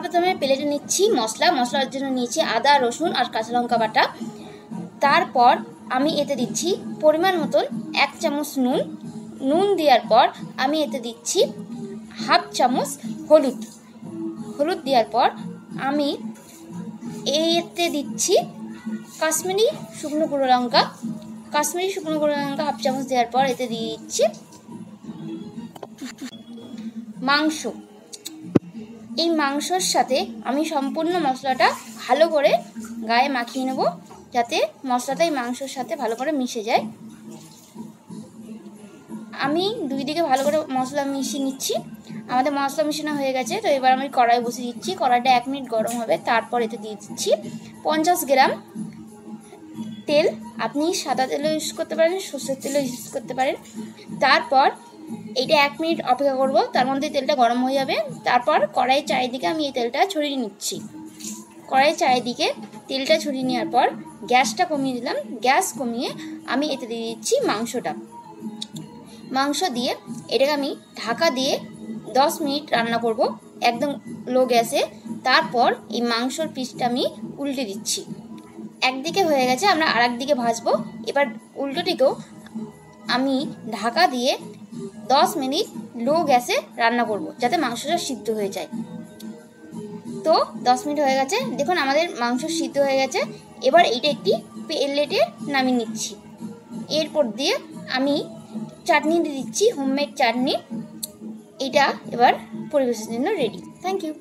প্রথমে প্লেটে নিচ্ছি মশলার জন্য নিয়েছি আদা রসুন আর কাঁচা লঙ্কা বাটা। তারপর আমি এতে দিচ্ছি পরিমাণ মতন 1 চামচ নুন দেওয়ার পর আমি এতে দিচ্ছি হাফ চামচ হলুদ দেওয়ার পর আমি এতে দিচ্ছি কাশ্মীরি শুকনো গুঁড়ো লঙ্কা হাফ চামচ দেওয়ার পর এতে দিয়ে দিচ্ছি মাংস। এই মাংসর সাথে আমি সম্পূর্ণ মশলাটা ভালো করে গায়ে মাখিয়ে নেব, যাতে মশলাটা এই মাংসর সাথে ভালো করে মিশে যায়। আমি দুই দিকে ভালো করে মশলা মিশিয়ে নিচ্ছি। আমাদের মশলা মিশানো হয়ে গেছে, তো এবার আমি কড়াই বসিয়ে দিচ্ছি। কড়াইটা 1 মিনিট গরম হবে, তারপর এতে দিয়ে দিচ্ছি 50 গ্রাম তেল। আপনি সাদা তেলও ইউজ করতে পারেন, সরষের তেলও ইউজ করতে পারেন। তারপর এইটা 1 মিনিট অপেক্ষা করব, তার মধ্যে তেলটা গরম হয়ে যাবে। তারপর কড়াইয়ের চারিদিকে আমি এই তেলটা ছড়িয়ে নিচ্ছি। কড়াইয়ের চারিদিকে তেলটা ছড়িয়ে নেওয়ার পর গ্যাসটা কমিয়ে দিলাম। গ্যাস কমিয়ে আমি এতে দিয়ে দিচ্ছি মাংস দিয়ে এটাকে আমি ঢাকা দিয়ে 10 মিনিট রান্না করব একদম লো গ্যাসে। তারপর এই মাংসর পিসটা আমি উল্টে দিচ্ছি। একদিকে হয়ে গেছে, আমরা আরেক দিকে ভাজবো। এবার উল্টোটিকেও আমি ঢাকা দিয়ে 10 মিনিট লো গ্যাসে রান্না করব, যাতে মাংসটা সিদ্ধ হয়ে যায়। তো 10 মিনিট হয়ে গেছে, দেখুন আমাদের মাংস সিদ্ধ হয়ে গেছে। এবার এইটা একটি প্লেটে নামিয়ে নিচ্ছি। এরপর দিয়ে আমি চাটনি দিয়ে দিচ্ছি, হোমমেড চাটনি। এটা এবার পরিবেশের জন্য রেডি। Thank you.